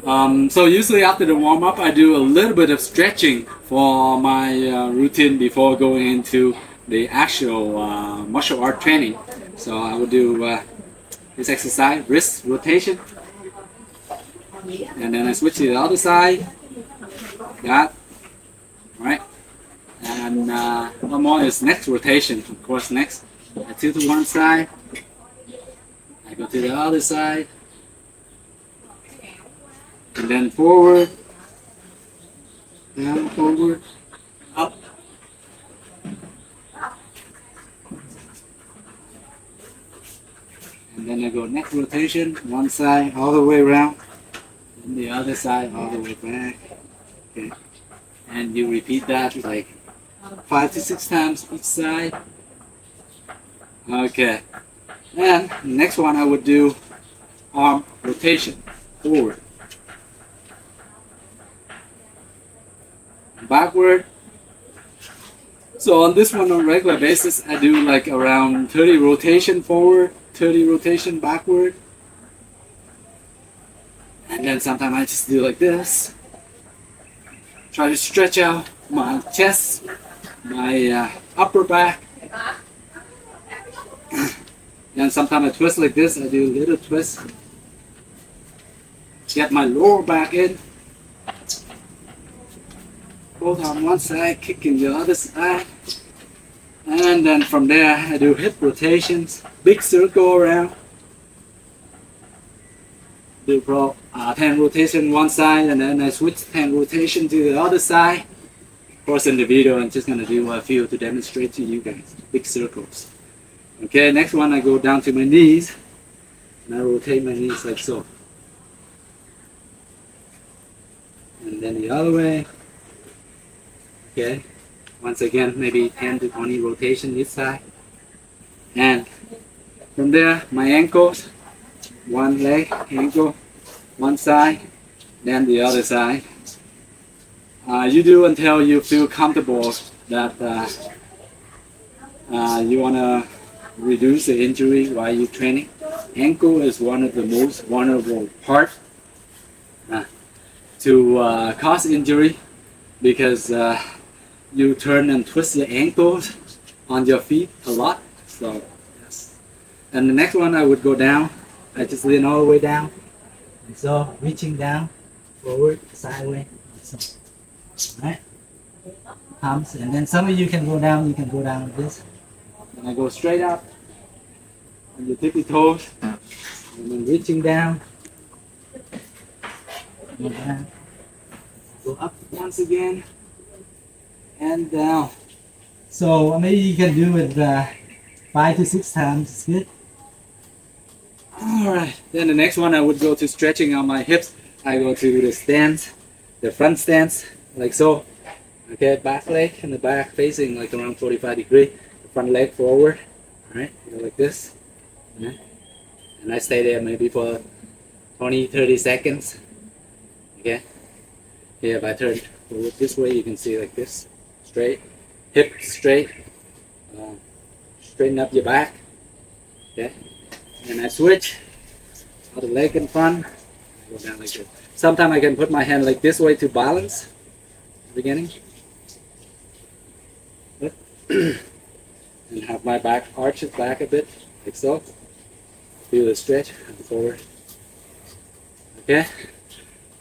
So usually after the warm up, I do a little bit of stretching for my routine before going into the actual martial art training. So I will do this exercise, wrist rotation, and then I switch to the other side. Got right, and one more is next rotation. Of course, next I tilt to one side, I go to the other side, and then forward, down, forward, up. And then I go next rotation, one side all the way around, and the other side all the way back. Okay. And you repeat that like 5 to 6 times each side. Okay. And next one I would do arm rotation, forward, backward. So on this one on regular basis, I do like around 30 rotation forward, 30 rotation backward. And then sometimes I just do like this. Try to stretch out my chest, my upper back. And sometimes I twist like this. I do a little twist. Get my lower back in. Both on one side, kicking the other side. And then from there, I do hip rotations. Big circle around. Do 10 rotation one side, and then I switch 10 rotation to the other side. Of course, in the video, I'm just going to do a few to demonstrate to you guys. Big circles. Okay, next one, I go down to my knees. And I rotate my knees like so. And then the other way. Okay, once again, maybe 10 to 20 rotation each side. And from there, my ankles. One leg, ankle, one side, then the other side. You do until you feel comfortable that you want to reduce the injury while you're training. Ankle is one of the most vulnerable parts to cause injury because you turn and twist your ankles on your feet a lot. So yes. And the next one I would go down. I just lean all the way down. And so reaching down, forward, sideways. So, right? Arms. And then some of you can go down like this. And I go straight up. On your tippy toes. And then reaching down. Go down. Go up once again. And down. So maybe you can do it 5 to 6 times. It's good. Alright, then the next one I would go to stretching on my hips. I go to the stance, the front stance, like so. Okay, back leg and the back facing like around 45 degrees. The front leg forward. Alright, go like this. Right. And I stay there maybe for 20-30 seconds. Okay. Here if I turn forward this way, you can see like this. Straight, hip straight. Straighten up your back. Okay. And I switch, other leg in front, go down like this. Sometimes I can put my hand like this way to balance at the beginning. And have my back arches back a bit, like so. Feel the stretch and forward. Okay.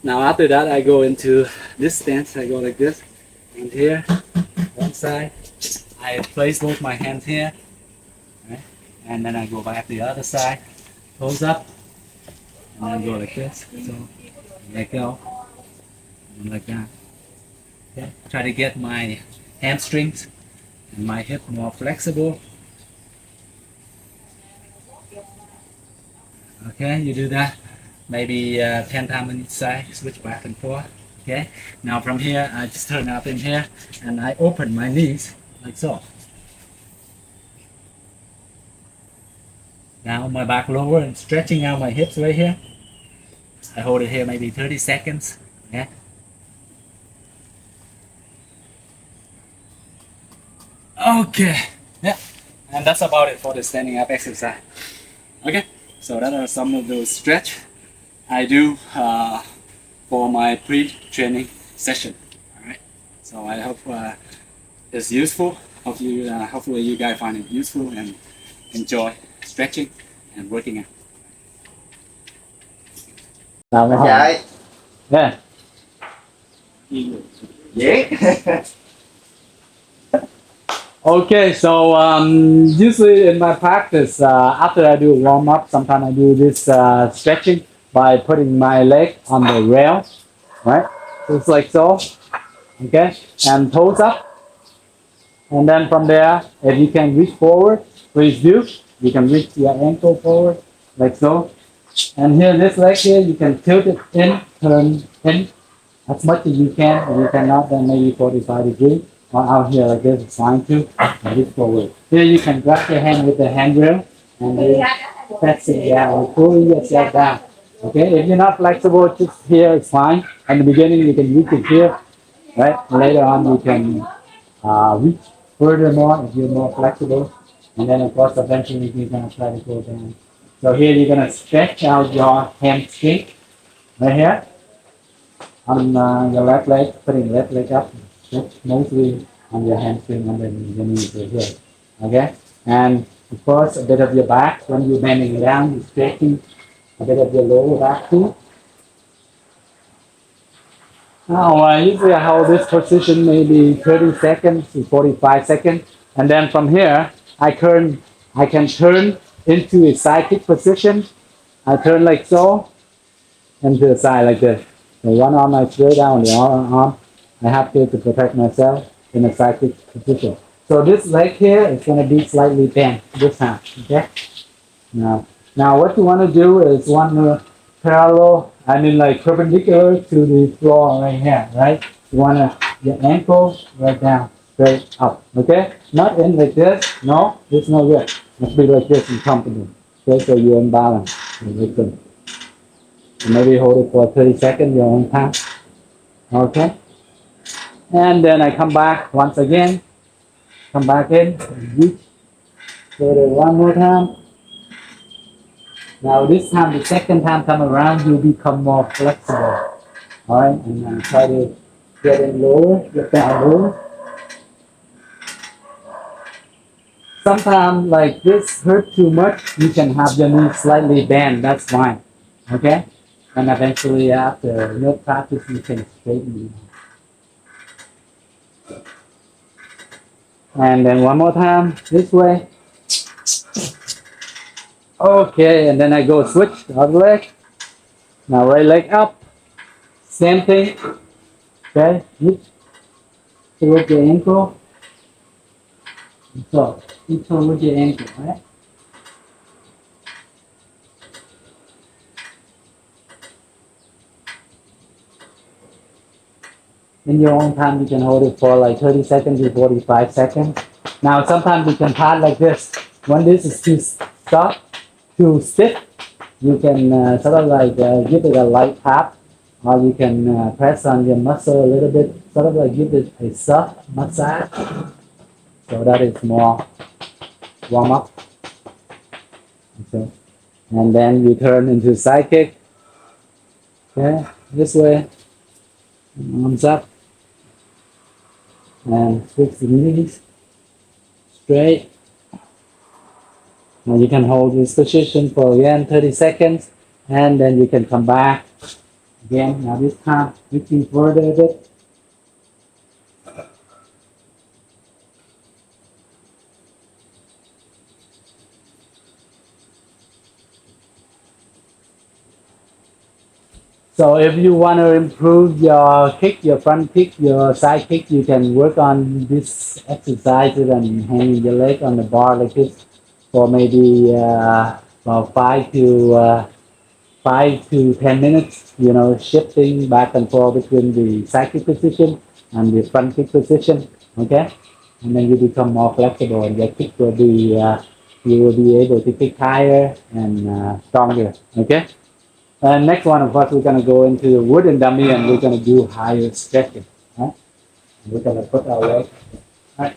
Now after that I go into this stance, I go like this. And here, one side, I place both my hands here. Right? And then I go back the other side, toes up, and then go like this. So let go, and like that. Okay. Try to get my hamstrings and my hip more flexible. Okay, you do that maybe 10 times on each side, switch back and forth. Okay, now from here I just turn up in here and I open my knees like so. Now my back lower and stretching out my hips right here. I hold it here maybe 30 seconds. Yeah. Okay. Yeah. And that's about it for the standing up exercise. Okay. So that are some of those stretch I do for my pre-training session. All right. So I hope it's useful. Hopefully you guys find it useful and enjoy stretching and working out. Chạy. Yeah. Dễ. Okay, so usually in my practice, after I do warm up, sometimes I do this stretching by putting my leg on the rail, right? Just like so, okay? And toes up. And then from there, if you can reach forward, please do. You can reach your ankle forward, like so. And here, this leg here, you can tilt it in, turn in as much as you can. If you cannot, then maybe 45 degrees. Or out here like this, it's fine too. And reach forward. Here, you can grab your hand with the handrail and then press it down or pull yourself down. Okay, if you're not flexible, just here, it's fine. At the beginning, you can reach it here, right? Later on, you can reach furthermore if you're more flexible. And then, of course, eventually you're going to try to go down. So here you're going to stretch out your hamstring right here on your left leg, putting left leg up, stretch mostly on your hamstring and then your knees right here. Okay? And of course, a bit of your back when you're bending down, you're stretching a bit of your lower back too. Now, usually I hold this position maybe 30 seconds to 45 seconds. And then from here, I can turn into a side kick position. I turn like so, and to the side like this. So one arm I straight down, the other arm I have to protect myself in a side kick position. So this leg here is going to be slightly bent this time, okay? Now what you want to do is want to parallel, I mean like perpendicular to the floor right here, right? You want to, your ankle right down, straight up, okay? Not in like this, no, it's no good. Must be like this and comfortable, okay? So you're in balance. Maybe hold it for 30 seconds, your own time, okay? And then I come back once again, come back in, reach, do it one more time. Now this time, the second time come around, you become more flexible. All right, and try to get in lower, get down lower. Sometimes like this hurt too much, you can have your knee slightly bent, that's fine. Okay? And eventually after your practice, you can straighten it. And then one more time, this way. Okay, and then I go switch the other leg. Now right leg up. Same thing. Okay, reach towards your ankle. So, reach towards your ankle, right? In your own time, you can hold it for like 30 seconds to 45 seconds. Now, sometimes you can pat like this. When this is too soft, too stiff, you can sort of like give it a light tap, or you can press on your muscle a little bit, sort of like give it a soft massage. So that is more warm up. Okay. And then you turn into side kick. Okay, this way, arms up, and switch the knees straight. Now you can hold this position for again 30 seconds, and then you can come back again. Now this time, reaching further a bit. So if you want to improve your kick, your front kick, your side kick, you can work on this exercises and hanging your leg on the bar like this for maybe about 5 to 10 minutes. You know, shifting back and forth between the side kick position and the front kick position. Okay, and then you become more flexible, and your kick will be you will be able to kick higher and stronger. Okay. And next one, of course, we're going to go into the wooden dummy and we're going to do higher stretching. Right? We're going to put our leg. Right.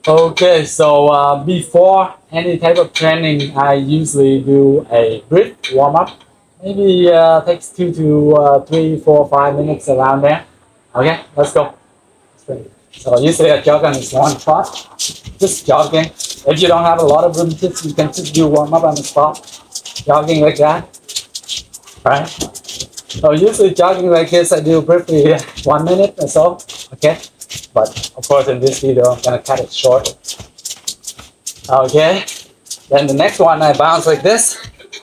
Okay, so before any type of training, I usually do a brief warm up. maybe takes 2 to 3, 4, 5 minutes around there. Okay, let's go. So usually a jog on is one spot, just jogging. If you don't have a lot of room, you can just do warm up on the spot, jogging like that. Right? So usually jogging like this, I do briefly 1 minute or so. Okay, but of course in this video I'm gonna cut it short. Okay, then the next one I bounce like this,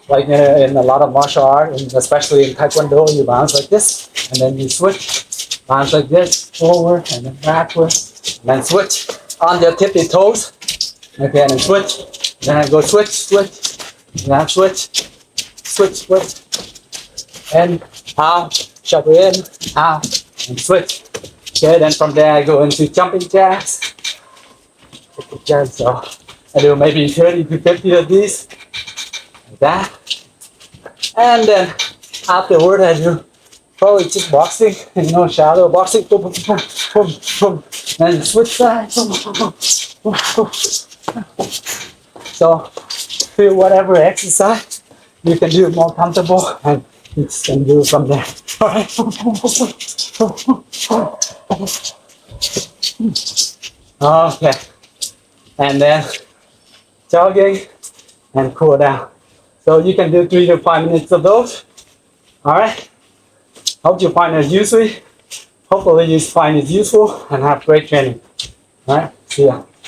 like in a lot of martial art, and especially in Taekwondo, you bounce like this, and then you switch, bounce like this, forward and then backwards, and then switch on your tippy toes. Okay, and then switch, then I go switch, switch, and then switch, switch, switch, and out, shove it in, out, and switch. Okay, then from there I go into jumping jacks. So I do maybe 30 to 50 of these, like that. And then afterward I do probably just boxing, shadow boxing, boom, boom, boom, boom, boom. Then switch sides, boom, boom, boom, boom, boom. So feel whatever exercise you can do more comfortable, and you can do from there. All right. Okay. And then jogging and cool down. So you can do 3 to 5 minutes of those. All right. Hope you find it useful. Hopefully you find it useful and have great training. All right. See ya.